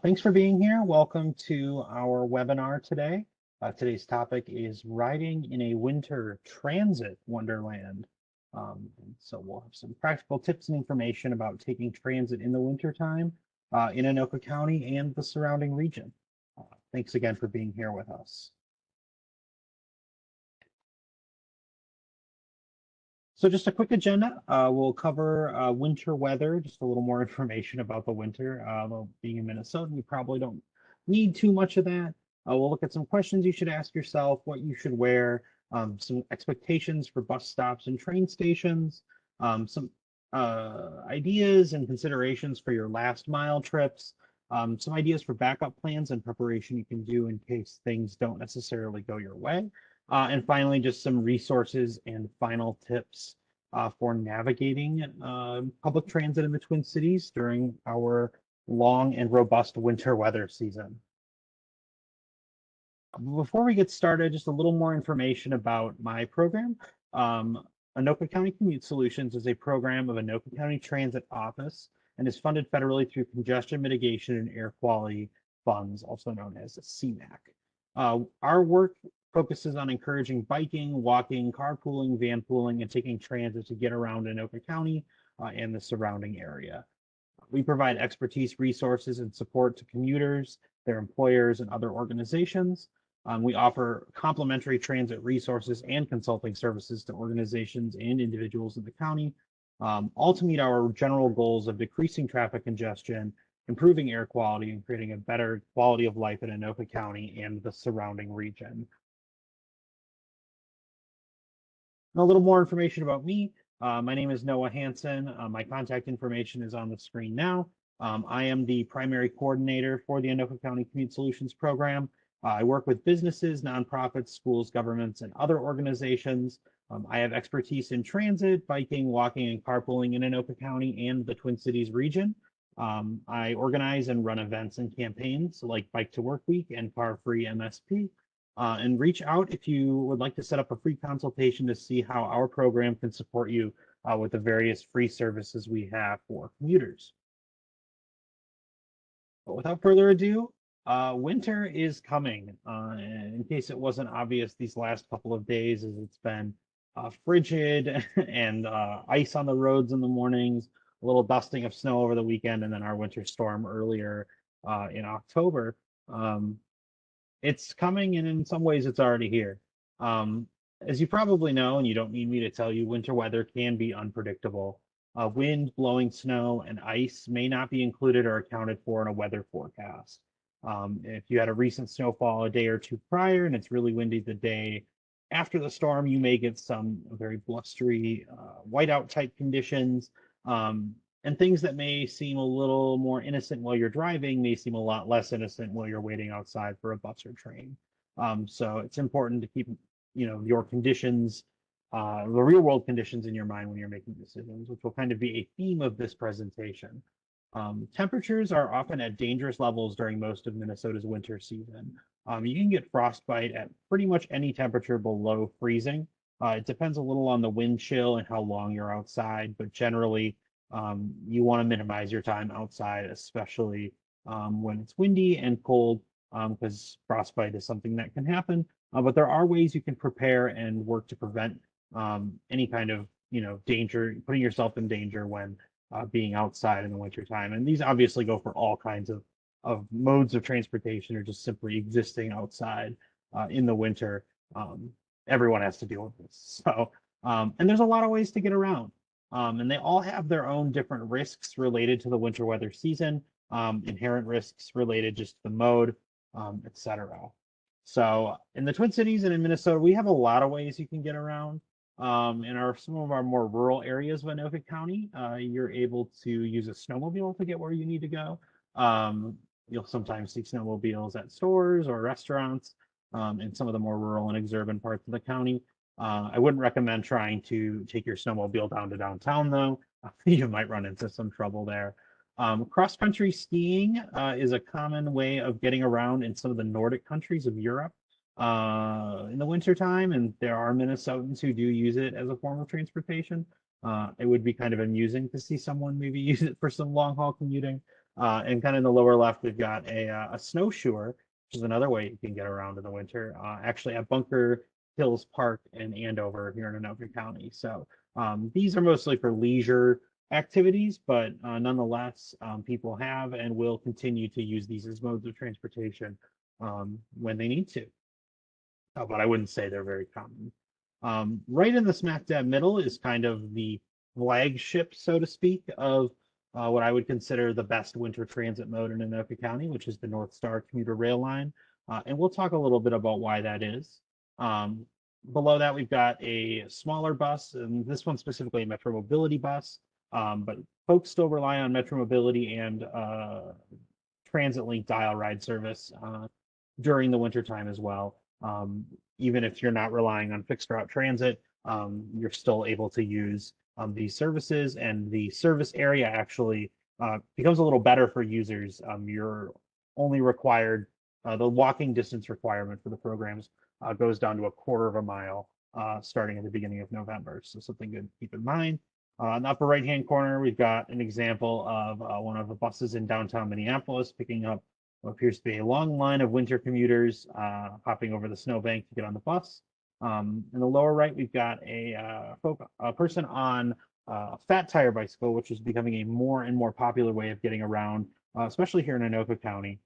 Thanks for being here. Welcome to our webinar today. Today's topic is riding in a winter transit wonderland. So we'll have some practical tips and information about taking transit in the wintertime in Anoka County and the surrounding region. Thanks again for being here with us. So just a quick agenda. We'll cover winter weather, just a little more information about the winter. Though being in Minnesota, you probably don't need too much of that. We'll look at some questions you should ask yourself, what you should wear, some expectations for bus stops and train stations, some ideas and considerations for your last mile trips, some ideas for backup plans and preparation you can do in case things don't necessarily go your way. And finally, just some resources and final tips for navigating public transit in the Twin Cities during our long and robust winter weather season. Before we get started, just a little more information about my program. Anoka County Commute Solutions is a program of Anoka County Transit Office and is funded federally through Congestion Mitigation and Air Quality Funds, also known as CMAQ. Our work focuses on encouraging biking, walking, carpooling, van pooling, and taking transit to get around Anoka County and the surrounding area. We provide expertise, resources, and support to commuters, their employers, and other organizations. We offer complimentary transit resources and consulting services to organizations and individuals in the county, all to meet our general goals of decreasing traffic congestion, improving air quality, and creating a better quality of life in Anoka County and the surrounding region. A little more information about me. My name is Noah Hansen. My contact information is on the screen now. I am the primary coordinator for the Anoka County Commute Solutions program. I work with businesses, nonprofits, schools, governments, and other organizations. I have expertise in transit, biking, walking, and carpooling in Anoka County and the Twin Cities region. I organize and run events and campaigns like Bike to Work Week and Car Free MSP. And reach out if you would like to set up a free consultation to see how our program can support you with the various free services we have for commuters. But without further ado, winter is coming. In case it wasn't obvious these last couple of days, as it's been frigid and ice on the roads in the mornings, a little dusting of snow over the weekend, and then our winter storm earlier in October. It's coming, and in some ways it's already here. As you probably know, and you don't need me to tell you, winter weather can be unpredictable. Wind, blowing snow, and ice may not be included or accounted for in a weather forecast. If you had a recent snowfall a day or two prior and it's really windy the day after the storm, you may get some very blustery whiteout type conditions. And things that may seem a little more innocent while you're driving may seem a lot less innocent while you're waiting outside for a bus or train. So it's important to keep, your conditions, the real world conditions in your mind when you're making decisions, which will kind of be a theme of this presentation. Temperatures are often at dangerous levels during most of Minnesota's winter season. You can get frostbite at pretty much any temperature below freezing. It depends a little on the wind chill and how long you're outside, but generally, you want to minimize your time outside, especially when it's windy and cold, because frostbite is something that can happen. But there are ways you can prepare and work to prevent any kind of danger, putting yourself in danger when being outside in the wintertime. And these obviously go for all kinds of modes of transportation or just simply existing outside in the winter. Everyone has to deal with this. So, and there's a lot of ways to get around. And they all have their own different risks related to the winter weather season, inherent risks related just to the mode, etc. So in the Twin Cities and in Minnesota, we have a lot of ways you can get around. In some of our more rural areas of Anoka County, you're able to use a snowmobile to get where you need to go. You'll sometimes see snowmobiles at stores or restaurants in some of the more rural and exurban parts of the county. I wouldn't recommend trying to take your snowmobile down to downtown, though. You might run into some trouble there. Cross-country skiing is a common way of getting around in some of the Nordic countries of Europe in the wintertime, and there are Minnesotans who do use it as a form of transportation. It would be kind of amusing to see someone maybe use it for some long-haul commuting. And kind of in the lower left, we've got a snowshoer, which is another way you can get around in the winter, actually at Bunker Hills Park in Andover here in Anoka County. So these are mostly for leisure activities, but nonetheless, people have and will continue to use these as modes of transportation when they need to. But I wouldn't say they're very common. Right in the smack dab middle is kind of the flagship, so to speak, of what I would consider the best winter transit mode in Anoka County, which is the North Star commuter rail line. And we'll talk a little bit about why that is. Um, Below that, we've got a smaller bus, and this one specifically a Metro Mobility bus. But folks still rely on Metro Mobility and Transit Link dial ride service during the wintertime as well. Even if you're not relying on fixed route transit, you're still able to use these services, and the service area actually becomes a little better for users. You're only required, the walking distance requirement for the programs goes down to a quarter of a mile starting at the beginning of November. So something good to keep in mind. In the upper right-hand corner, we've got an example of one of the buses in downtown Minneapolis picking up what appears to be a long line of winter commuters hopping over the snowbank to get on the bus. In the lower right, we've got a person on a fat tire bicycle, which is becoming a more and more popular way of getting around, especially here in Anoka County.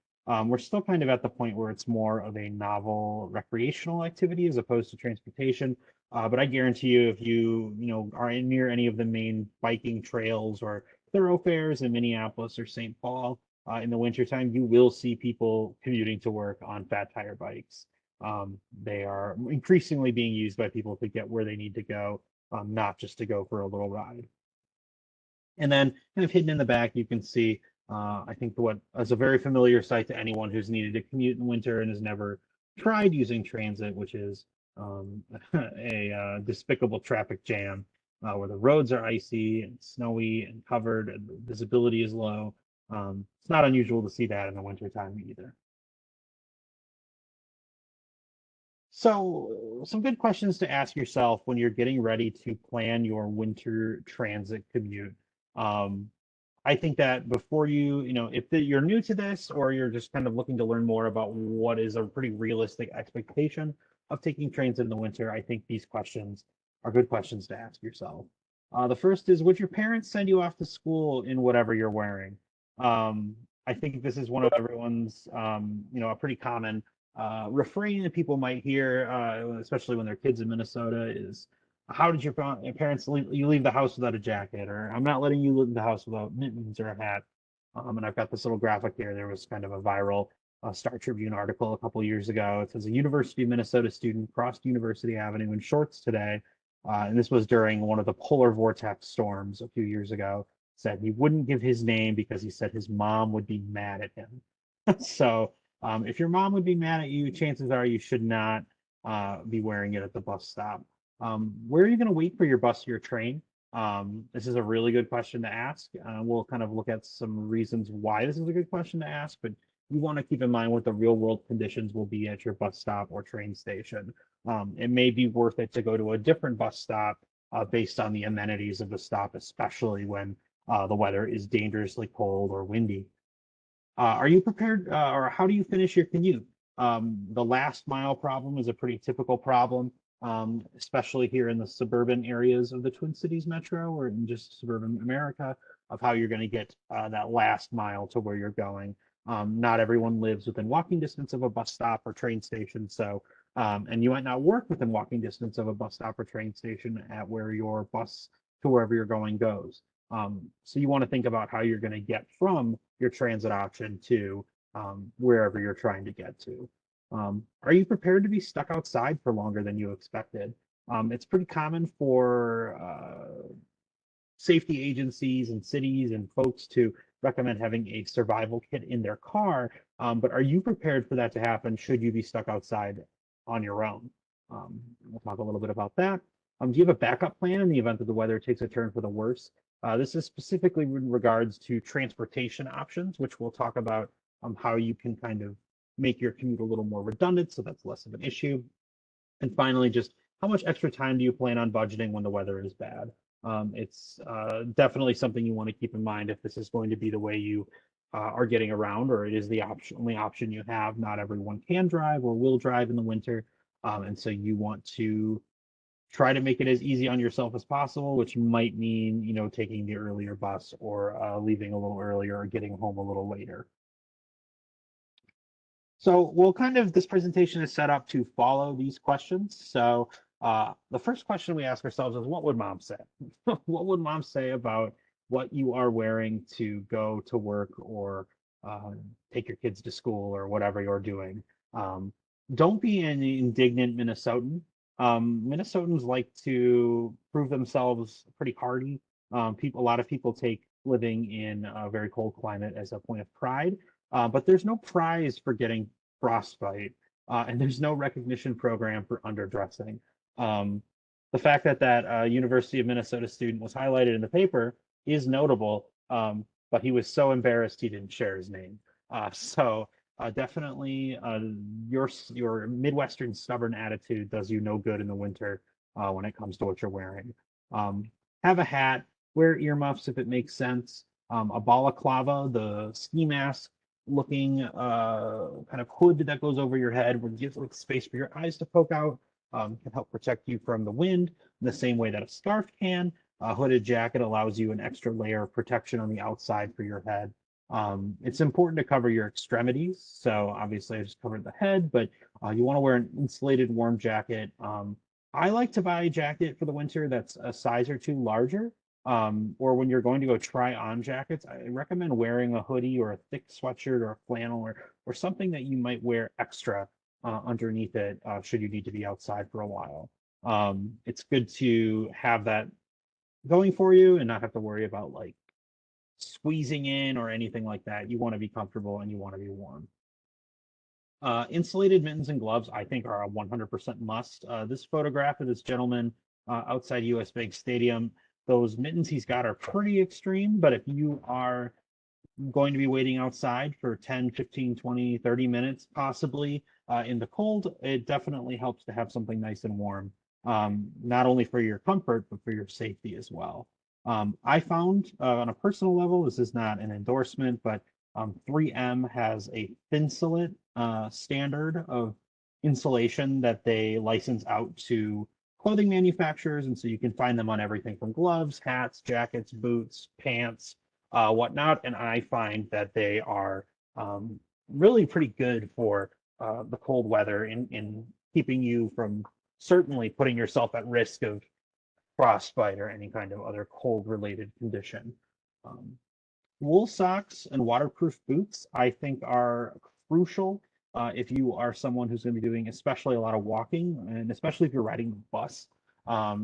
We're still kind of at the point where it's more of a novel recreational activity as opposed to transportation. But I guarantee you, if you are near any of the main biking trails or thoroughfares in Minneapolis or St. Paul in the wintertime, you will see people commuting to work on fat tire bikes. They are increasingly being used by people to get where they need to go, not just to go for a little ride. And then kind of hidden in the back, you can see, I think what is a very familiar sight to anyone who's needed to commute in winter and has never tried using transit, which is a despicable traffic jam where the roads are icy and snowy and covered and the visibility is low. It's not unusual to see that in the wintertime either. So, some good questions to ask yourself when you're getting ready to plan your winter transit commute. Um, I think that before if you're new to this or you're just kind of looking to learn more about what is a pretty realistic expectation of taking transit in the winter, I think these questions are good questions to ask yourself. The first is, would your parents send you off to school in whatever you're wearing? I think this is one of everyone's, a pretty common refrain that people might hear, especially when they're kids in Minnesota, is how did your parents you leave the house without a jacket, or I'm not letting you leave the house without mittens or a hat. And I've got this little graphic here. There was kind of a viral Star Tribune article a couple years ago. It says a University of Minnesota student crossed University Avenue in shorts today. And this was during one of the polar vortex storms a few years ago. Said he wouldn't give his name because he said his mom would be mad at him. So if your mom would be mad at you, chances are you should not be wearing it at the bus stop. Where are you going to wait for your bus or your train? This is a really good question to ask. We'll kind of look at some reasons why this is a good question to ask, but you want to keep in mind what the real world conditions will be at your bus stop or train station. It may be worth it to go to a different bus stop based on the amenities of the stop, especially when the weather is dangerously cold or windy. Are you prepared, or how do you finish your commute? The last mile problem is a pretty typical problem, especially here in the suburban areas of the Twin Cities metro or in just suburban America, of how you're going to get that last mile to where you're going. Not everyone lives within walking distance of a bus stop or train station, so and you might not work within walking distance of a bus stop or train station at where your bus to wherever you're going goes. So you want to think about how you're going to get from your transit option to wherever you're trying to get to. Are you prepared to be stuck outside for longer than you expected? It's pretty common for safety agencies and cities and folks to recommend having a survival kit in their car. But are you prepared for that to happen should you be stuck outside on your own? We'll talk a little bit about that. Do you have a backup plan in the event that the weather takes a turn for the worse? This is specifically in regards to transportation options, which we'll talk about how you can kind of make your commute a little more redundant, so that's less of an issue. And finally, just how much extra time do you plan on budgeting when the weather is bad? It's definitely something you want to keep in mind if this is going to be the way you are getting around, or it is the only option you have. Not everyone can drive or will drive in the winter, and so you want to try to make it as easy on yourself as possible, which might mean, taking the earlier bus or leaving a little earlier or getting home a little later. So this presentation is set up to follow these questions. So the first question we ask ourselves is, what would mom say? What would mom say about what you are wearing to go to work or take your kids to school or whatever you're doing? Um, don't be an indignant Minnesotan. Minnesotans like to prove themselves pretty hardy. A lot of people take living in a very cold climate as a point of pride. But there's no prize for getting frostbite, and there's no recognition program for underdressing. Um, the fact that that University of Minnesota student was highlighted in the paper is notable, but he was so embarrassed he didn't share his name. Definitely, your Midwestern stubborn attitude does you no good in the winter when it comes to what you're wearing. Um, have a hat, wear earmuffs if it makes sense. A balaclava, the ski mask looking kind of hood that goes over your head, where it gives like space for your eyes to poke out, can help protect you from the wind in the same way that a scarf can. A hooded jacket allows you an extra layer of protection on the outside for your head. It's important to cover your extremities. So obviously I just covered the head, but you want to wear an insulated warm jacket. I like to buy a jacket for the winter that's a size or two larger. Or when you're going to go try on jackets, I recommend wearing a hoodie or a thick sweatshirt or a flannel or something that you might wear extra underneath it should you need to be outside for a while. It's good to have that going for you and not have to worry about like squeezing in or anything like that. You want to be comfortable and you want to be warm. Insulated mittens and gloves, I think, are a 100% must. This photograph of this gentleman outside US Bank Stadium, those mittens he's got are pretty extreme, but if you are going to be waiting outside for 10, 15, 20, 30 minutes, possibly in the cold, it definitely helps to have something nice and warm, not only for your comfort, but for your safety as well. I found on a personal level, this is not an endorsement, but 3M has a Thinsulate standard of insulation that they license out to clothing manufacturers. And so you can find them on everything from gloves, hats, jackets, boots, pants, whatnot. And I find that they are really pretty good for the cold weather in keeping you from certainly putting yourself at risk of frostbite or any kind of other cold related condition. Um, Wool socks and waterproof boots, I think, are crucial if you are someone who's going to be doing especially a lot of walking, and especially if you're riding the bus.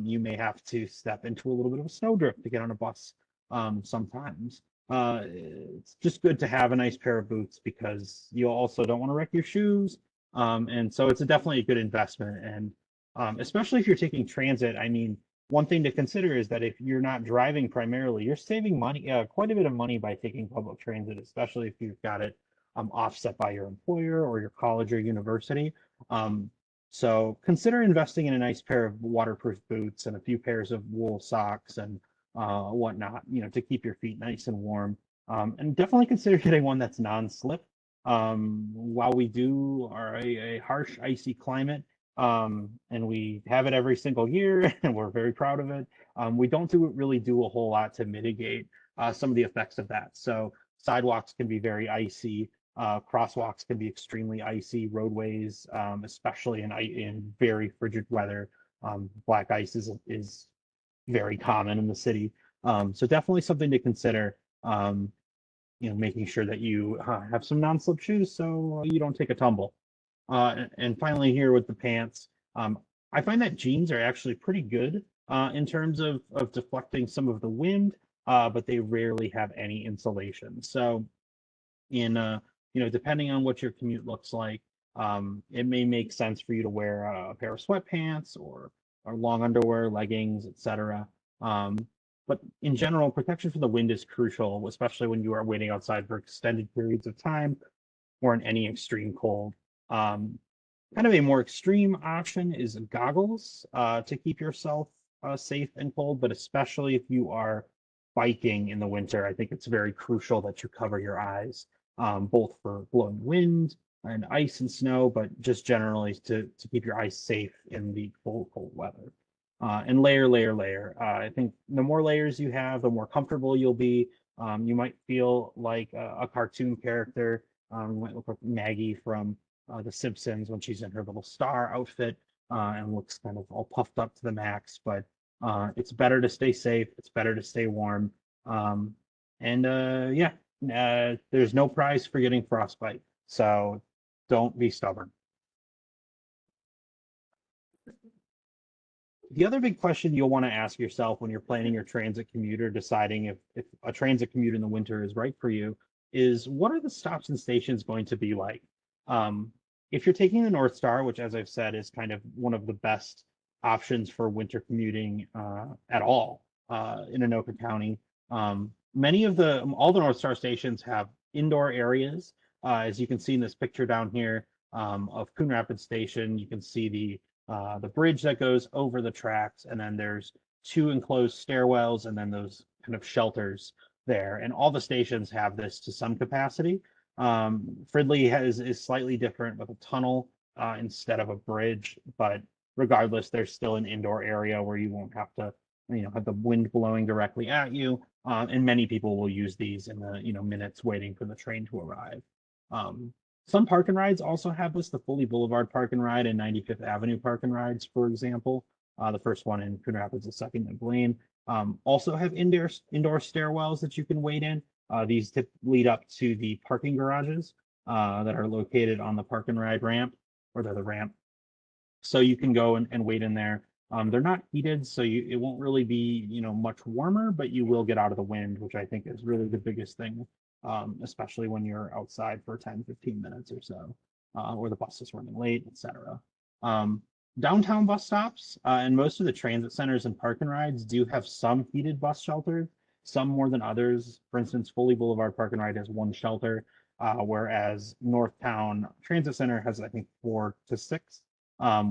You may have to step into a little bit of a snowdrift to get on a bus sometimes. It's just good to have a nice pair of boots because you also don't want to wreck your shoes. And so it's definitely a good investment. And especially if you're taking transit, I mean, one thing to consider is that if you're not driving primarily, you're saving money, quite a bit of money by taking public transit, especially if you've got it offset by your employer or your college or university. Um, so consider investing in a nice pair of waterproof boots and a few pairs of wool socks and whatnot, to keep your feet nice and warm. And definitely consider getting one that's non-slip. While we do are a harsh, icy climate, and we have it every single year, and we're very proud of it. We don't really do a whole lot to mitigate some of the effects of that. So sidewalks can be very icy. Crosswalks can be extremely icy. Roadways, especially in very frigid weather, black ice is very common in the city. So definitely something to consider. Making sure that you have some non-slip shoes so you don't take a tumble. And finally, here with the pants, I find that jeans are actually pretty good in terms of deflecting some of the wind, but they rarely have any insulation. So, depending on what your commute looks like, it may make sense for you to wear a pair of sweatpants or long underwear, leggings, etc. Um, but in general, protection from the wind is crucial, especially when you are waiting outside for extended periods of time or in any extreme cold. Um, Kind of a more extreme option is goggles to keep yourself safe and cold, but especially if you are biking in the winter, I think it's very crucial that you cover your eyes, both for blowing wind and ice and snow, but just generally to keep your eyes safe in the cold weather. And layer. I think the more layers you have, the more comfortable you'll be. You might feel like a cartoon character. You might look like Maggie from The Simpsons when she's in her little star outfit and looks kind of all puffed up to the max. But it's better to stay safe. It's better to stay warm. And yeah, there's no prize for getting frostbite. So don't be stubborn. The other big question you'll want to ask yourself when you're planning your transit commute or deciding if a transit commute in the winter is right for you is what are the stops and stations going to be like? Um, if you're taking the North Star, which, as I've said, is kind of one of the best options for winter commuting at all in Anoka County, many of all the North Star stations have indoor areas. As you can see in this picture down here of Coon Rapids Station, you can see the bridge that goes over the tracks, and then there's two enclosed stairwells, and then those kind of shelters there. And all the stations have this to some capacity. Fridley is slightly different with a tunnel instead of a bridge, but regardless, there's still an indoor area where you won't have to, have the wind blowing directly at you. And many people will use these in the, minutes waiting for the train to arrive. Some park and rides also have this, the Foley Boulevard Park and Ride and 95th Avenue Park and Rides, for example. The first one in Coon Rapids, the second in Blaine. Also have indoor stairwells that you can wait in. These lead up to the parking garages that are located on the park and ride ramp, or they're the ramp. So you can go and wait in there. They're not heated, so it won't really be, much warmer, but you will get out of the wind, which I think is really the biggest thing, especially when you're outside for 10, 15 minutes or so, or the bus is running late, etc. Downtown bus stops and most of the transit centers and park and rides do have some heated bus shelters, some more than others. For instance, Foley Boulevard Park and Ride has one shelter, whereas Northtown Transit Center has, I think, 4 to 6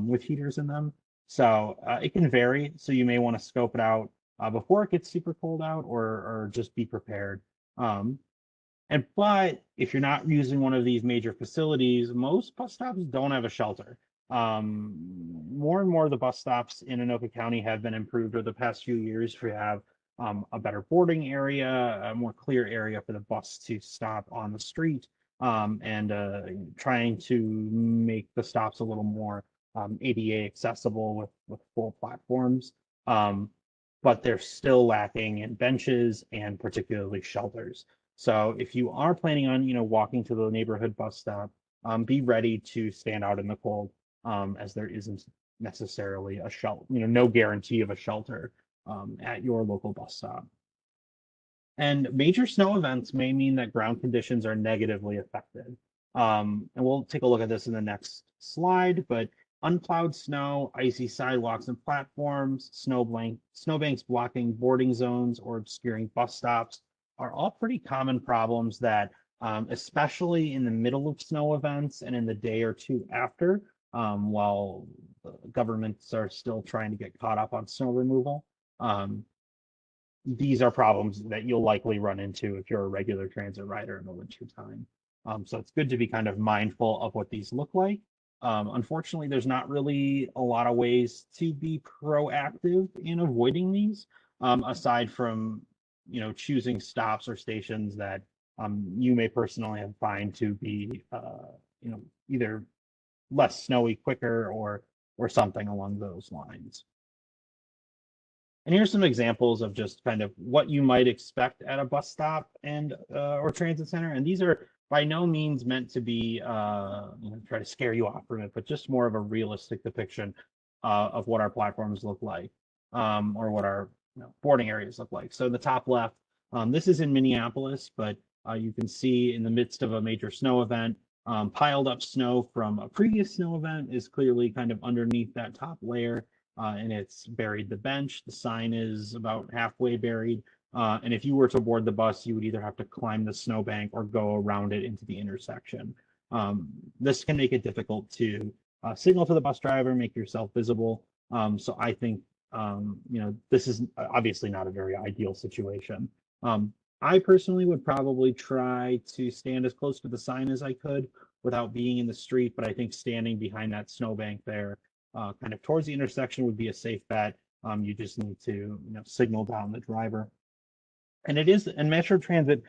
with heaters in them. So it can vary. So you may want to scope it out before it gets super cold out, or just be prepared. But if you're not using one of these major facilities, most bus stops don't have a shelter. More and more of the bus stops in Anoka County have been improved over the past few years. We have a better boarding area, a more clear area for the bus to stop on the street, and trying to make the stops a little more ADA accessible with full platforms. But they're still lacking in benches and particularly shelters. So if you are planning on, walking to the neighborhood bus stop, be ready to stand out in the cold, as there isn't necessarily a shelter, no guarantee of a shelter at your local bus stop. And major snow events may mean that ground conditions are negatively affected. And we'll take a look at this in the next slide, but unplowed snow, icy sidewalks and platforms, snowbanks blocking boarding zones or obscuring bus stops are all pretty common problems that, especially in the middle of snow events and in the day or two after, while governments are still trying to get caught up on snow removal, these are problems that you'll likely run into if you're a regular transit rider in the winter time. So it's good to be kind of mindful of what these look like. Unfortunately, there's not really a lot of ways to be proactive in avoiding these, aside from choosing stops or stations that you may personally find to be either less snowy quicker or something along those lines. And here's some examples of just kind of what you might expect at a bus stop and or transit center. And these are by no means meant to be try to scare you off from it, but just more of a realistic depiction of what our platforms look like, or what our boarding areas look like. So the top left, this is in Minneapolis, but you can see in the midst of a major snow event, piled up snow from a previous snow event is clearly kind of underneath that top layer. And it's buried the bench. The sign is about halfway buried. And if you were to board the bus, you would either have to climb the snowbank or go around it into the intersection. This can make it difficult to signal to the bus driver, make yourself visible. So I think this is obviously not a very ideal situation. I personally would probably try to stand as close to the sign as I could without being in the street, but I think standing behind that snowbank there, kind of towards the intersection would be a safe bet. You just need to, signal down the driver. And Metro Transit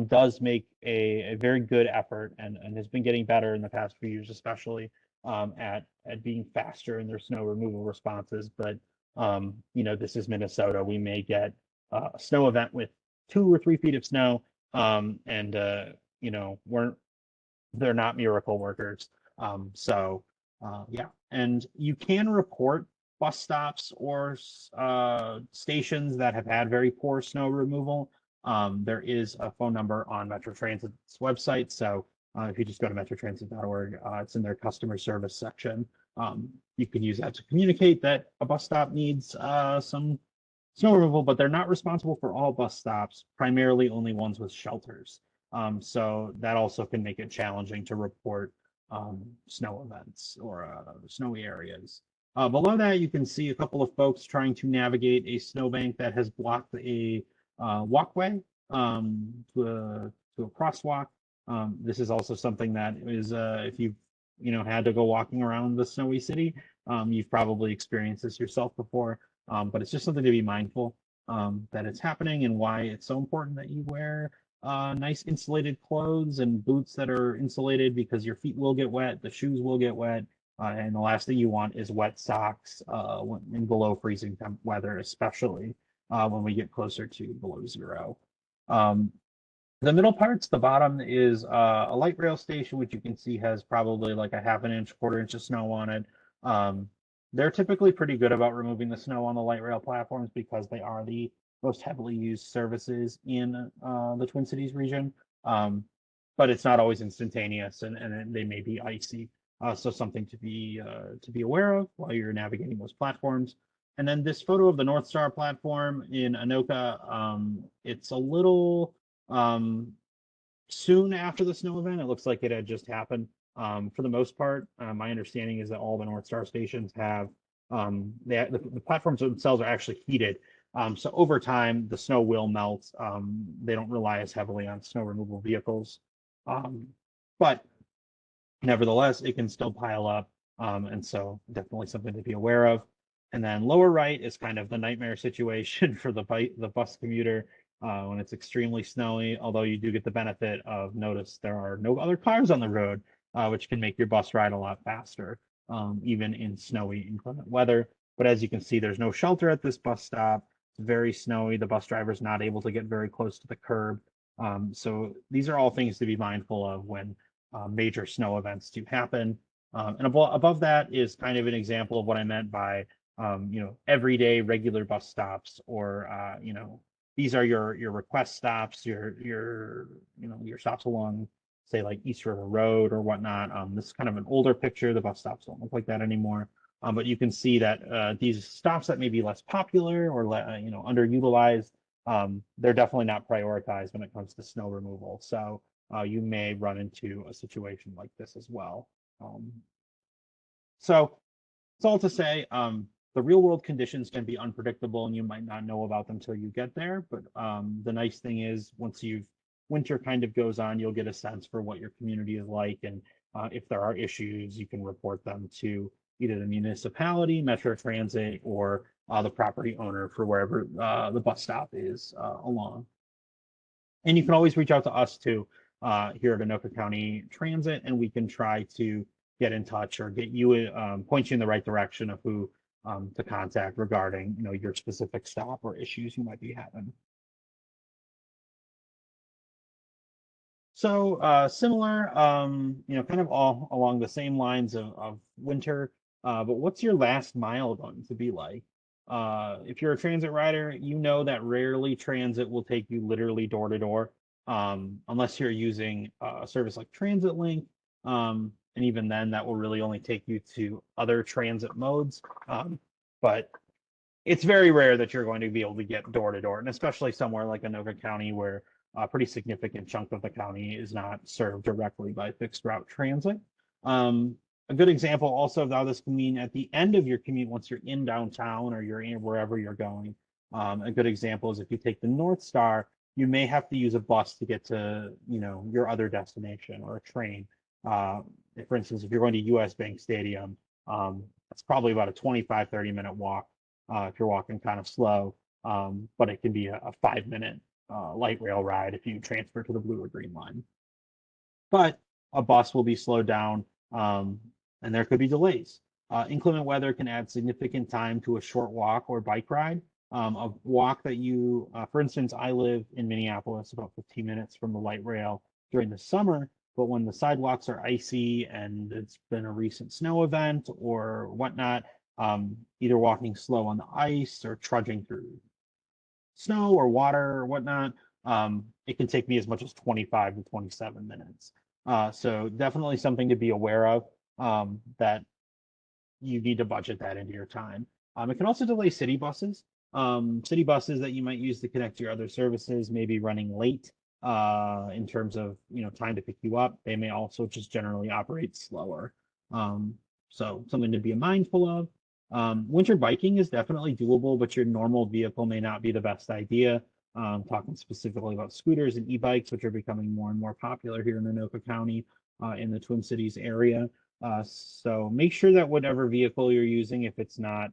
does make a very good effort and has been getting better in the past few years, especially at being faster in their snow removal responses. But this is Minnesota. We may get a snow event with 2 or 3 feet of snow, and we're they're not miracle workers. Yeah, and you can report bus stops or stations that have had very poor snow removal. There is a phone number on Metro Transit's website. So if you just go to metrotransit.org, it's in their customer service section. You can use that to communicate that a bus stop needs some snow removal, but they're not responsible for all bus stops, primarily only ones with shelters. So that also can make it challenging to report snow events or snowy areas. Below that, you can see a couple of folks trying to navigate a snowbank that has blocked a walkway to a crosswalk. This is also something that is, if you've had to go walking around the snowy city, you've probably experienced this yourself before. But it's just something to be mindful that it's happening and why it's so important that you wear nice insulated clothes and boots that are insulated, because your feet will get wet, the shoes will get wet, and the last thing you want is wet socks in below freezing temp weather, especially when we get closer to below zero. The middle parts, the bottom is a light rail station, which you can see has probably like a half an inch, quarter-inch of snow on it. They're typically pretty good about removing the snow on the light rail platforms because they are the most heavily used services in the Twin Cities region. But it's not always instantaneous, and they may be icy. So something to be aware of while you're navigating those platforms. And then this photo of the North Star platform in Anoka, it's a little soon after the snow event. It looks like it had just happened. For the most part, my understanding is that all the North Star stations have the platforms themselves are actually heated. So over time, the snow will melt. They don't rely as heavily on snow removal vehicles. But nevertheless, it can still pile up. And so definitely something to be aware of. And then lower right is kind of the nightmare situation for the bus commuter when it's extremely snowy, although you do get the benefit of notice there are no other cars on the road, which can make your bus ride a lot faster, even in snowy inclement weather. But as you can see, there's no shelter at this bus stop. It's very snowy. The bus driver's not able to get very close to the curb. So these are all things to be mindful of when major snow events do happen. And above that is kind of an example of what I meant by everyday regular bus stops, or these are your request stops, your stops along, say, like East River Road or whatnot. This is kind of an older picture. The bus stops don't look like that anymore. But you can see that these stops that may be less popular or underutilized, they're definitely not prioritized when it comes to snow removal. So you may run into a situation like this as well. So it's all to say, the real world conditions can be unpredictable and you might not know about them until you get there. But the nice thing is, once winter kind of goes on, you'll get a sense for what your community is like. And if there are issues, you can report them to either the municipality, Metro Transit, or the property owner for wherever the bus stop is along. And you can always reach out to us too here at Anoka County Transit, and we can try to get in touch or get you point you in the right direction of who to contact regarding your specific stop or issues you might be having. So similar, kind of all along the same lines of winter. But what's your last mile going to be like? If you're a transit rider, you know that rarely transit will take you literally door to door, unless you're using a service like Transit Link. And even then, that will really only take you to other transit modes. But it's very rare that you're going to be able to get door to door, and especially somewhere like Anoka County, where a pretty significant chunk of the county is not served directly by fixed route transit. A good example also of how this can mean at the end of your commute, once you're in downtown or you're in wherever you're going. A good example is if you take the North Star, you may have to use a bus to get to, your other destination, or a train. For instance, if you're going to US Bank Stadium, it's probably about a 25, 30-minute walk if you're walking kind of slow, but it can be a 5-minute light rail ride if you transfer to the blue or green line. But a bus will be slowed down, um, and there could be delays. Inclement weather can add significant time to a short walk or bike ride. A walk that for instance, I live in Minneapolis, about 15 minutes from the light rail during the summer, but when the sidewalks are icy and it's been a recent snow event or whatnot, either walking slow on the ice or trudging through snow or water or whatnot, it can take me as much as 25 to 27 minutes. So definitely something to be aware of, that you need to budget that into your time. It can also delay city buses. City buses that you might use to connect to your other services may be running late in terms of time to pick you up. They may also just generally operate slower. So something to be mindful of. Winter biking is definitely doable, but your normal vehicle may not be the best idea. Talking specifically about scooters and e-bikes, which are becoming more and more popular here in Anoka County, in the Twin Cities area. So make sure that whatever vehicle you're using, if it's not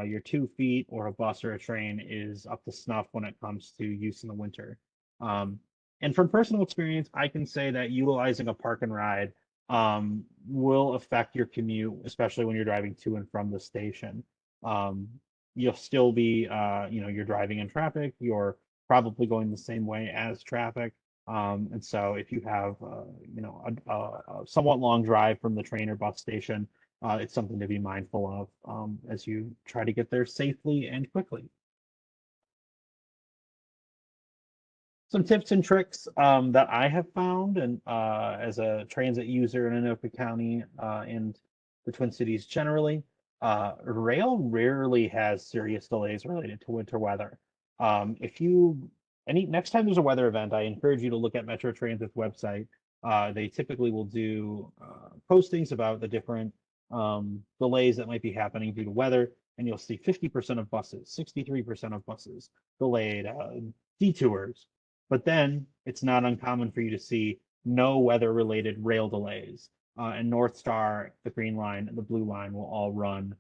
your 2 feet or a bus or a train, is up to snuff when it comes to use in the winter. And from personal experience, I can say that utilizing a park and ride will affect your commute, especially when you're driving to and from the station. You'll still be, you're driving in traffic, you're probably going the same way as traffic. And so if you have, a somewhat long drive from the train or bus station, it's something to be mindful of as you try to get there safely and quickly. Some tips and tricks that I have found, and as a transit user in Anoka County and the Twin Cities generally, rail rarely has serious delays related to winter weather. If you next time there's a weather event, I encourage you to look at Metro Transit's website. They typically will do postings about the different delays that might be happening due to weather, and you'll see 50% of buses, 63% of buses delayed, detours. But then it's not uncommon for you to see no weather-related rail delays. And North Star, the green line, and the blue line will all run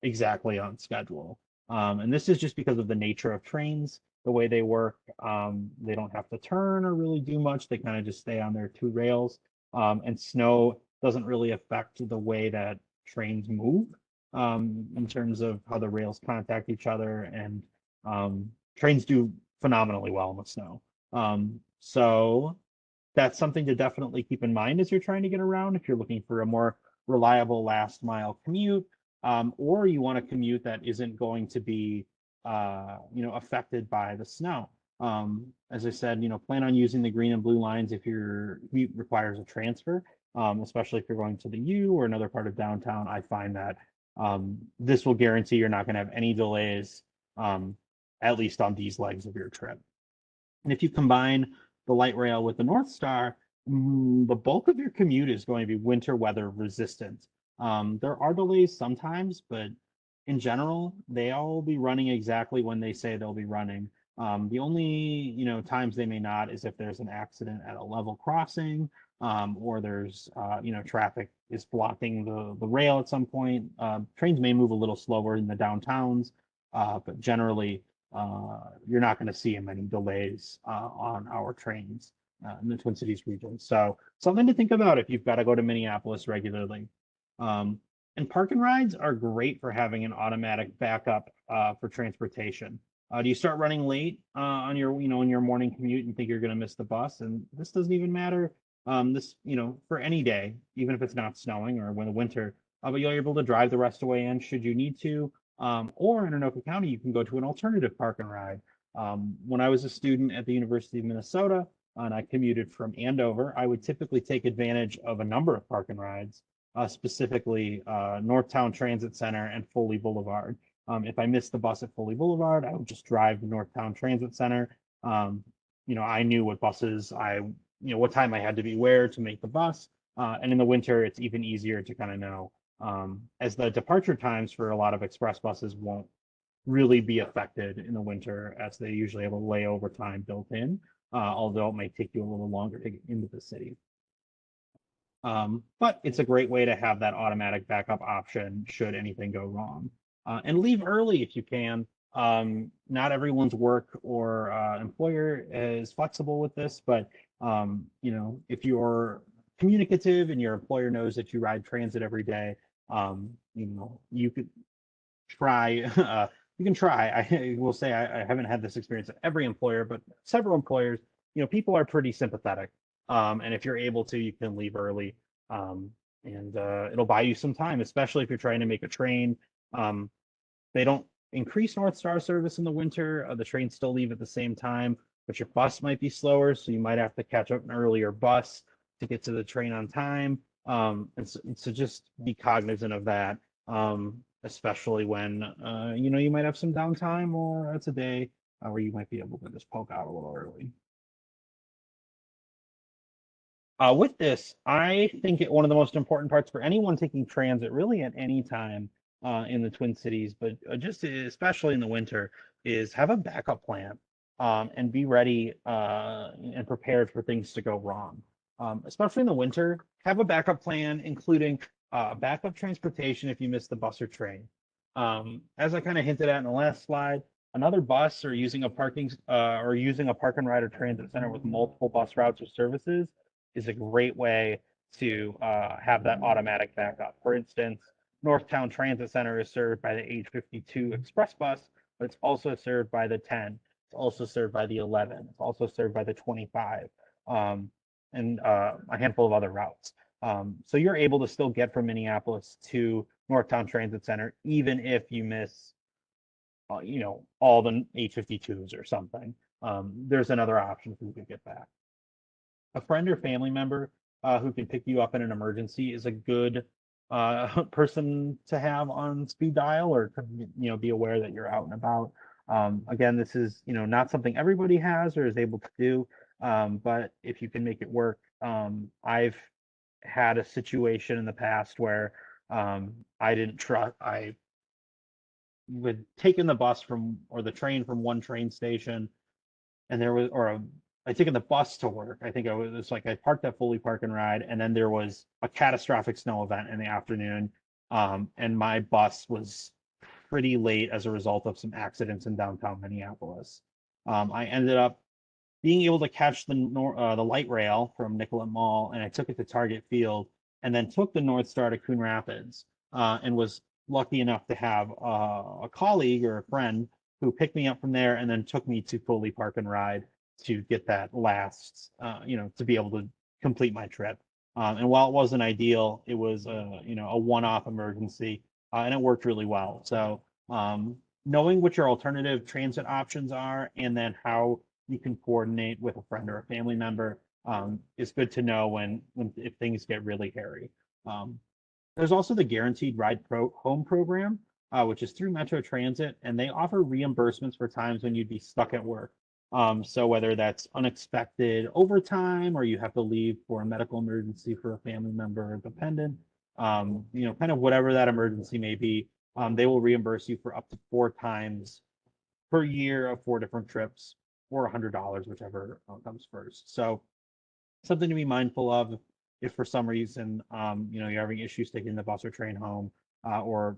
exactly on schedule. And this is just because of the nature of trains, the way they work. They don't have to turn or really do much. They kind of just stay on their 2 rails. And snow doesn't really affect the way that trains move in terms of how the rails contact each other. And trains do phenomenally well in the snow. So that's something to definitely keep in mind as you're trying to get around, if you're looking for a more reliable last mile commute, or you want a commute that isn't going to be, affected by the snow. As I said, plan on using the green and blue lines if your commute requires a transfer, especially if you're going to the U or another part of downtown. I find that this will guarantee you're not going to have any delays, at least on these legs of your trip. And if you combine the light rail with the North Star, the bulk of your commute is going to be winter weather resistant. There are delays sometimes, but in general, they all be running exactly when they say they'll be running. The only, times they may not is if there's an accident at a level crossing, or there's, traffic is blocking the rail at some point. Trains may move a little slower in the downtowns, but generally, you're not going to see many delays on our trains in the Twin Cities region. So something to think about if you've got to go to Minneapolis regularly. And park and rides are great for having an automatic backup for transportation. Do you start running late on your, in your morning commute and think you're going to miss the bus? And this doesn't even matter. For any day, even if it's not snowing or when the winter, but you're able to drive the rest of the way in should you need to. Or in Anoka County, you can go to an alternative park and ride. When I was a student at the University of Minnesota and I commuted from Andover, I would typically take advantage of a number of park and rides, specifically Northtown Transit Center and Foley Boulevard. If I missed the bus at Foley Boulevard, I would just drive to Northtown Transit Center. I knew what buses what time I had to be where to make the bus. And in the winter, it's even easier to kind of know, as the departure times for a lot of express buses won't really be affected in the winter, as they usually have a layover time built in, although it might take you a little longer to get into the city. But it's a great way to have that automatic backup option should anything go wrong. And leave early if you can. Not everyone's work or employer is flexible with this, but if you're communicative and your employer knows that you ride transit every day, you could try. You can try. I will say I haven't had this experience at every employer, but several employers, people are pretty sympathetic. And if you're able to, you can leave early. Um, and it'll buy you some time, especially if you're trying to make a train. Um, they don't increase North Star service in the winter. The trains still leave at the same time, but your bus might be slower, so you might have to catch up an earlier bus to get to the train on time. And so just be cognizant of that, especially when you might have some downtime, or it's a day where you might be able to just poke out a little early. With this, I think one of the most important parts for anyone taking transit, really at any time in the Twin Cities, but just especially in the winter, is have a backup plan, and be ready and prepared for things to go wrong. Especially in the winter, have a backup plan, including backup transportation if you miss the bus or train. As I kind of hinted at in the last slide, another bus or using a park and ride or transit center with multiple bus routes or services is a great way to have that automatic backup. For instance, Northtown Transit Center is served by the H52 Express bus, but it's also served by the 10. It's also served by the 11. It's also served by the 25, and a handful of other routes. So you're able to still get from Minneapolis to Northtown Transit Center, even if you miss, all the H52s or something. There's another option for you to get back. A friend or family member who can pick you up in an emergency is a good person to have on speed dial, or be aware that you're out and about. Again, this is not something everybody has or is able to do, but if you can make it work. I've had a situation in the past where I didn't trust. I would taken the bus from or the train from one train station, and there was or a I'd taken the bus to work. I think it's like I parked at Fully Park and Ride, and then there was a catastrophic snow event in the afternoon, and my bus was pretty late as a result of some accidents in downtown Minneapolis. I ended up being able to catch the light rail from Nicollet Mall, and I took it to Target Field, and then took the North Star to Coon Rapids, and was lucky enough to have a colleague or a friend who picked me up from there and then took me to Foley Park and Ride to get that last, to be able to complete my trip. And while it wasn't ideal, it was a one-off emergency, and it worked really well. So knowing what your alternative transit options are, and then how you can coordinate with a friend or a family member, is good to know if things get really hairy. There's also the Guaranteed Ride Home program, which is through Metro Transit, and they offer reimbursements for times when you'd be stuck at work. So whether that's unexpected overtime, or you have to leave for a medical emergency for a family member or dependent, kind of whatever that emergency may be, they will reimburse you for up to 4 times per year of 4 different trips, or $100, whichever comes first. So something to be mindful of if for some reason you're having issues taking the bus or train home, or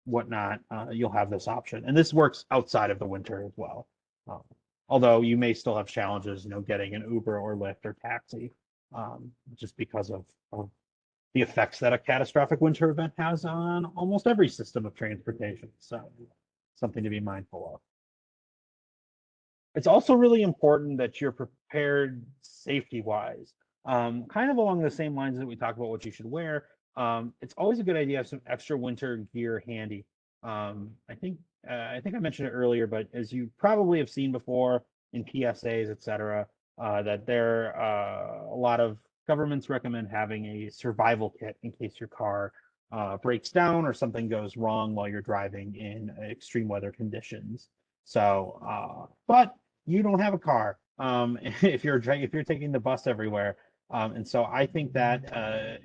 whatnot. You'll have this option, and this works outside of the winter as well. Um, Although you may still have challenges, getting an Uber or Lyft or taxi, just because of the effects that a catastrophic winter event has on almost every system of transportation. So something to be mindful of. It's also really important that you're prepared safety wise. Kind of along the same lines that we talk about what you should wear. It's always a good idea to have some extra winter gear handy. I think I mentioned it earlier, but as you probably have seen before in PSAs, etc., that there a lot of governments recommend having a survival kit in case your car breaks down or something goes wrong while you're driving in extreme weather conditions. So, but you don't have a car. If you're taking the bus everywhere, And so I think that,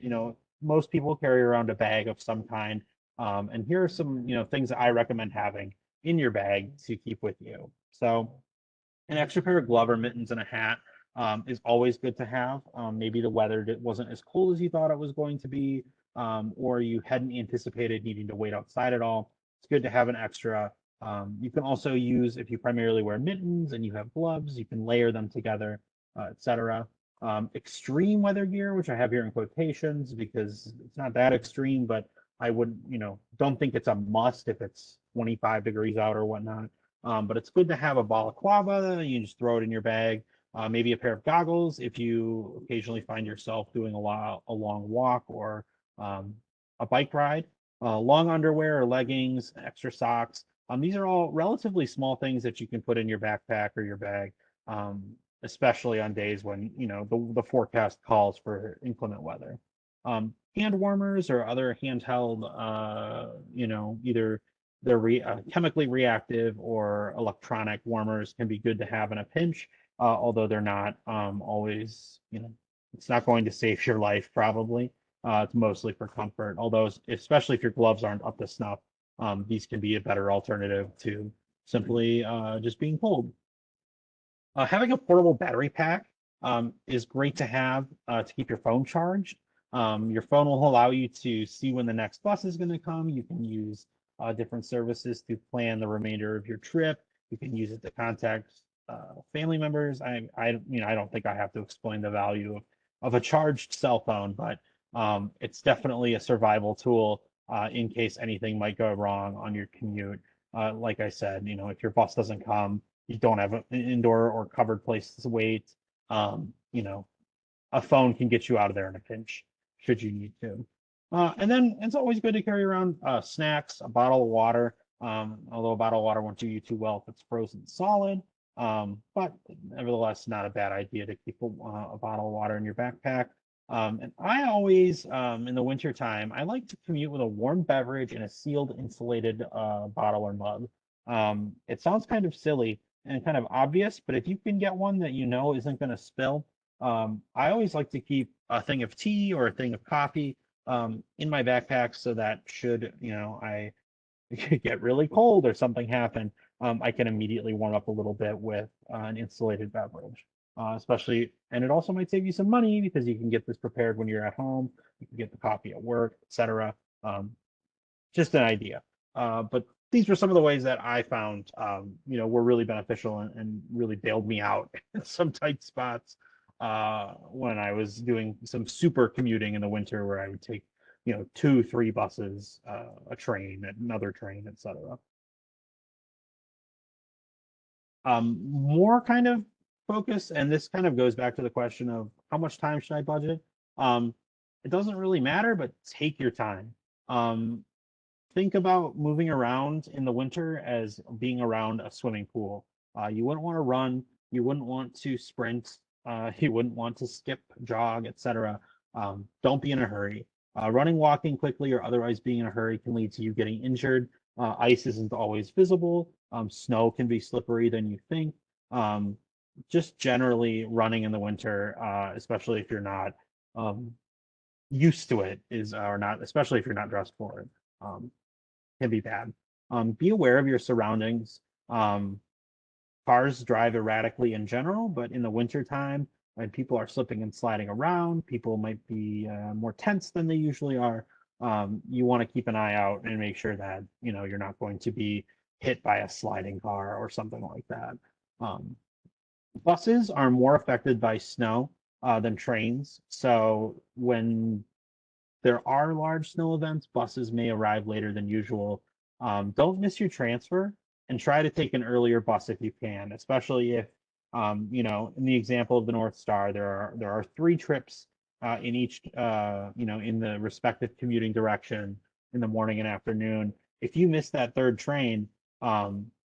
most people carry around a bag of some kind. And here are some, things that I recommend having in your bag to keep with you. So an extra pair of glove or mittens and a hat is always good to have. Maybe the weather wasn't as cold as you thought it was going to be, or you hadn't anticipated needing to wait outside at all. It's good to have an extra. You can also use, if you primarily wear mittens and you have gloves, you can layer them together, etc. Extreme weather gear, which I have here in quotations because it's not that extreme, but I would, don't think it's a must if it's 25 degrees out or whatnot. But it's good to have a balaclava. You just throw it in your bag. Maybe a pair of goggles if you occasionally find yourself doing a long walk or a bike ride. Long underwear or leggings, extra socks. These are all relatively small things that you can put in your backpack or your bag, um, especially on days when the forecast calls for inclement weather. Hand warmers or other handheld, either they're chemically reactive or electronic warmers can be good to have in a pinch, although they're not always, it's not going to save your life probably. It's mostly for comfort, although especially if your gloves aren't up to snuff, these can be a better alternative to simply just being cold. Having a portable battery pack is great to have to keep your phone charged. Your phone will allow you to see when the next bus is going to come. You can use different services to plan the remainder of your trip. You can use it to contact family members. I don't think I have to explain the value of a charged cell phone, but it's definitely a survival tool in case anything might go wrong on your commute. Like I said, if your bus doesn't come, you don't have an indoor or covered place to wait. A phone can get you out of there in a pinch should you need to. And then it's always good to carry around snacks, a bottle of water. Although a bottle of water won't do you too well if it's frozen solid. But nevertheless, not a bad idea to keep a bottle of water in your backpack. And I always, in the winter time, I like to commute with a warm beverage in a sealed, insulated bottle or mug. It sounds kind of silly and kind of obvious, but if you can get one that you know isn't going to spill, I always like to keep a thing of tea or a thing of coffee in my backpack so that should, I get really cold or something happen, I can immediately warm up a little bit with an insulated beverage. Especially, and it also might save you some money because you can get this prepared when you're at home. You can get the coffee at work, etc. Um, just an idea. But these were some of the ways that I found, were really beneficial and really bailed me out in some tight spots when I was doing some super commuting in the winter where I would take, two, three buses, a train, another train, etc. More kind of focus, and this kind of goes back to the question of how much time should I budget? Um, it doesn't really matter, but take your time. Um, think about moving around in the winter as being around a swimming pool. You wouldn't want to run, you wouldn't want to sprint, you wouldn't want to skip, jog, etc. Don't be in a hurry. Running, walking quickly, or otherwise being in a hurry can lead to you getting injured. Ice isn't always visible. Snow can be slipperier than you think. Um, just generally running in the winter, especially if you're not um, used to it, is or not, especially if you're not dressed for it. Can be bad. Be aware of your surroundings. Um, Cars drive erratically in general, but in the winter time, when people are slipping and sliding around, people might be more tense than they usually are. You want to keep an eye out and make sure that you're not going to be hit by a sliding car or something like that. Um, Buses are more affected by snow than trains, so when there are large snow events, buses may arrive later than usual. Don't miss your transfer and try to take an earlier bus if you can, especially if, in the example of the North Star, there are three trips in each, in the respective commuting direction in the morning and afternoon. If you miss that third train,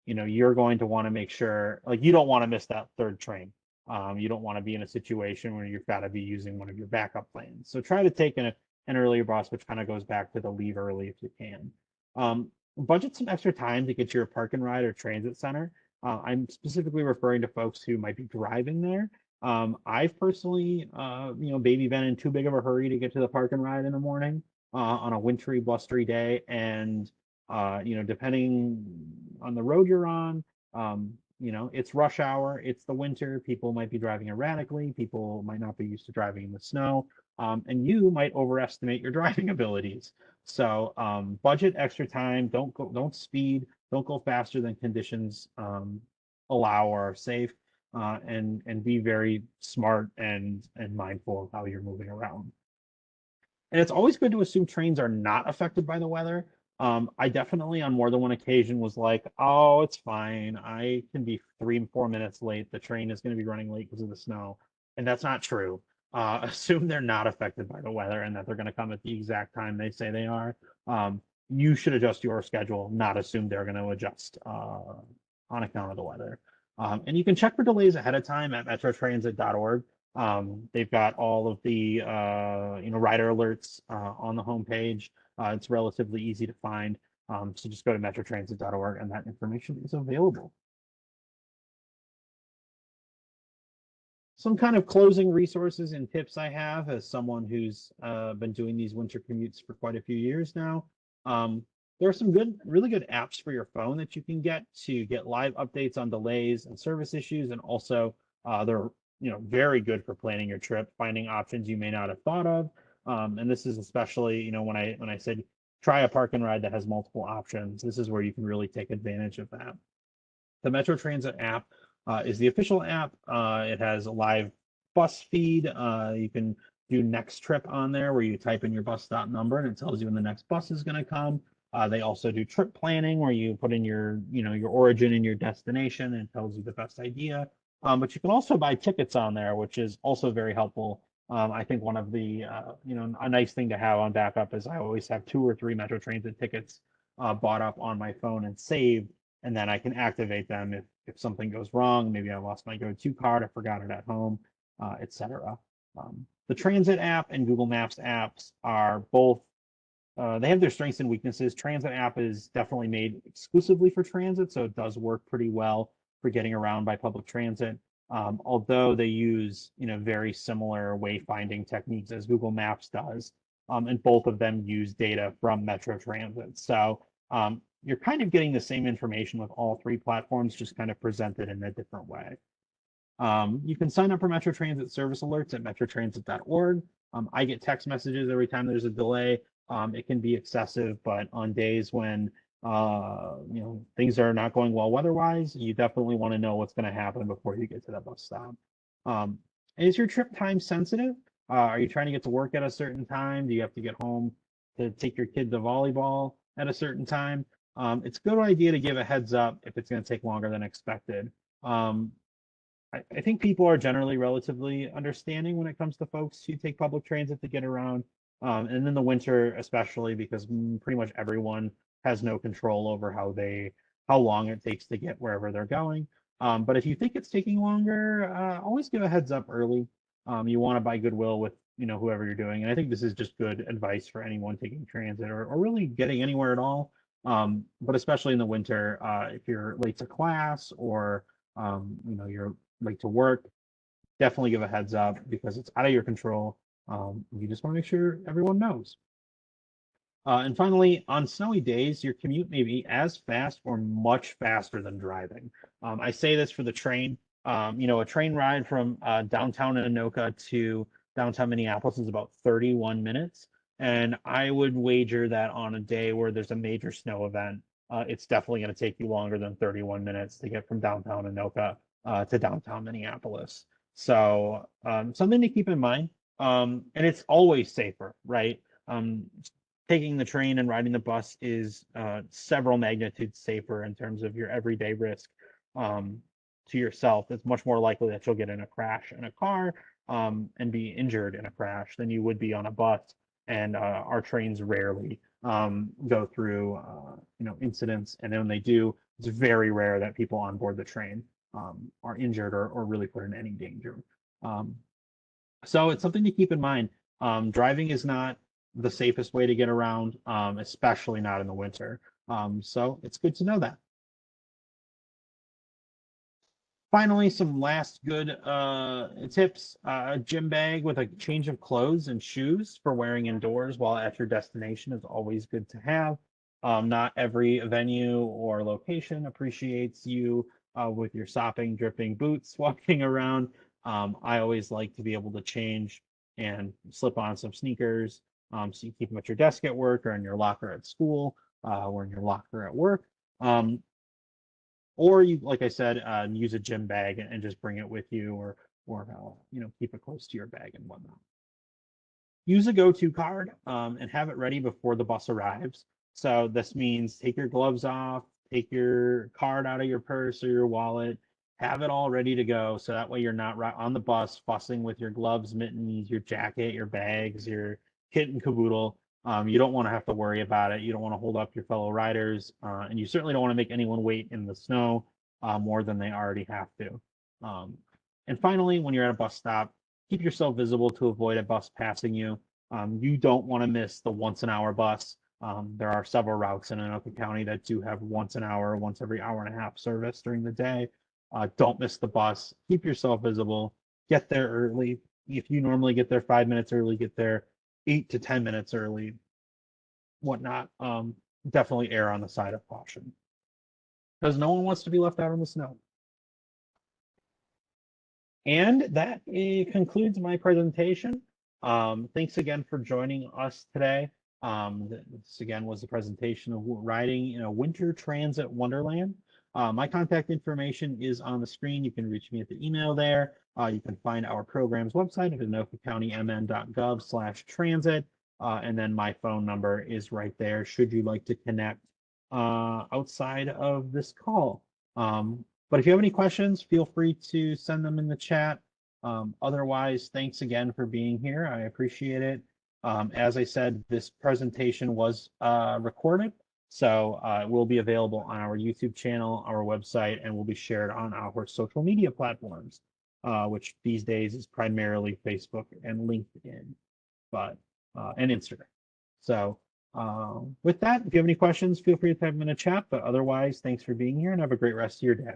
you're going to want to make sure, like, you don't want to miss that third train. You don't want to be in a situation where you've got to be using one of your backup plans. So try to take an earlier bus, which kind of goes back to the leave early if you can. Budget some extra time to get to your park and ride or transit center. I'm specifically referring to folks who might be driving there. I've personally, maybe been in too big of a hurry to get to the park and ride in the morning on a wintry, blustery day, and depending on the road you're on, it's rush hour, it's the winter, people might be driving erratically, people might not be used to driving in the snow, and you might overestimate your driving abilities. So budget extra time, don't speed, don't go faster than conditions allow or are safe, and be very smart and mindful of how you're moving around. And it's always good to assume trains are not affected by the weather. I definitely, on more than one occasion, was like, "Oh, it's fine. I can be 3 or 4 minutes late. The train is going to be running late because of the snow," and that's not true. Assume they're not affected by the weather and that they're going to come at the exact time they say they are. You should adjust your schedule, not assume they're going to adjust on account of the weather. And you can check for delays ahead of time at metrotransit.org. They've got all of the rider alerts on the homepage. It's relatively easy to find. So just go to metrotransit.org and that information is available. Some kind of closing resources and tips I have as someone who's been doing these winter commutes for quite a few years now. There are some really good apps for your phone that you can get to get live updates on delays and service issues, and also they're very good for planning your trip, finding options you may not have thought of. And this is especially when I said try a park and ride that has multiple options. This is where you can really take advantage of that. The Metro Transit app is the official app. It has a live bus feed. You can do next trip on there where you type in your bus stop number and it tells you when the next bus is going to come. They also do trip planning where you put in your origin and your destination and it tells you the best idea. But you can also buy tickets on there, which is also very helpful. I think one of the, a nice thing to have on backup is I always have 2 or 3 Metro Transit tickets bought up on my phone and saved, and then I can activate them if something goes wrong. Maybe I lost my go-to card, I forgot it at home, etc. The Transit app and Google Maps apps are both they have their strengths and weaknesses. Transit app is definitely made exclusively for transit, so it does work pretty well for getting around by public transit. Although they use very similar wayfinding techniques as Google Maps does, and both of them use data from Metro Transit. So you're kind of getting the same information with all 3 platforms, just kind of presented in a different way. You can sign up for Metro Transit service alerts at metrotransit.org. I get text messages every time there's a delay. It can be excessive, but on days when things are not going well weather-wise, you definitely want to know what's going to happen before you get to that bus stop. Is your trip time sensitive? Are you trying to get to work at a certain time? Do you have to get home to take your kid to volleyball at a certain time? It's a good idea to give a heads up if it's going to take longer than expected. I think people are generally relatively understanding when it comes to folks who take public transit to get around. And in the winter, especially because pretty much everyone has no control over how long it takes to get wherever they're going. But if you think it's taking longer, always give a heads up early. You want to buy goodwill with whoever you're doing. And I think this is just good advice for anyone taking transit or really getting anywhere at all. But especially in the winter, if you're late to class or you're late to work, definitely give a heads up because it's out of your control. You just want to make sure everyone knows. And finally, on snowy days, your commute may be as fast or much faster than driving. I say this for the train. A train ride from downtown Anoka to downtown Minneapolis is about 31 minutes. And I would wager that on a day where there's a major snow event, it's definitely going to take you longer than 31 minutes to get from downtown Anoka to downtown Minneapolis. So something to keep in mind. And it's always safer, right? Taking the train and riding the bus is several magnitudes safer in terms of your everyday risk to yourself. It's much more likely that you'll get in a crash in a car and be injured in a crash than you would be on a bus. And our trains rarely go through incidents, and when they do, it's very rare that people on board the train are injured or really put in any danger. So it's something to keep in mind. Driving is not the safest way to get around, especially not in the winter. So it's good to know that. Finally, some last good tips. A gym bag with a change of clothes and shoes for wearing indoors while at your destination is always good to have. Not every venue or location appreciates you with your sopping, dripping boots walking around. I always like to be able to change and slip on some sneakers so you keep them at your desk at work or in your locker at school or in your locker at work. Um, or you, like I said, use a gym bag and just bring it with you, or keep it close to your bag and whatnot. Use a go-to card and have it ready before the bus arrives. So this means take your gloves off, take your card out of your purse or your wallet, have it all ready to go. So that way you're not right on the bus fussing with your gloves, mittens, your jacket, your bags, your kit and caboodle. You don't want to have to worry about it. You don't want to hold up your fellow riders, and you certainly don't want to make anyone wait in the snow more than they already have to. Um, and finally, when you're at a bus stop, keep yourself visible to avoid a bus passing you. You don't want to miss the once an hour bus. There are several routes in Anoka County that do have once an hour, once every hour and a half service during the day. Don't miss the bus. Keep yourself visible. Get there early. If you normally get there 5 minutes early, get there 8 to 10 minutes early, whatnot. Definitely err on the side of caution because no one wants to be left out in the snow. And that concludes my presentation. Thanks again for joining us today. This again was a presentation of riding in a winter transit wonderland. My contact information is on the screen. You can reach me at the email there. You can find our program's website at anokacountymn.gov/transit. And then my phone number is right there should you like to connect outside of this call. But if you have any questions, feel free to send them in the chat. Otherwise, thanks again for being here. I appreciate it. As I said, this presentation was recorded, so it will be available on our YouTube channel, our website, and will be shared on our social media platforms, which these days is primarily Facebook and LinkedIn, but and Instagram. So with that, if you have any questions, feel free to type them in the chat. But otherwise, thanks for being here and have a great rest of your day.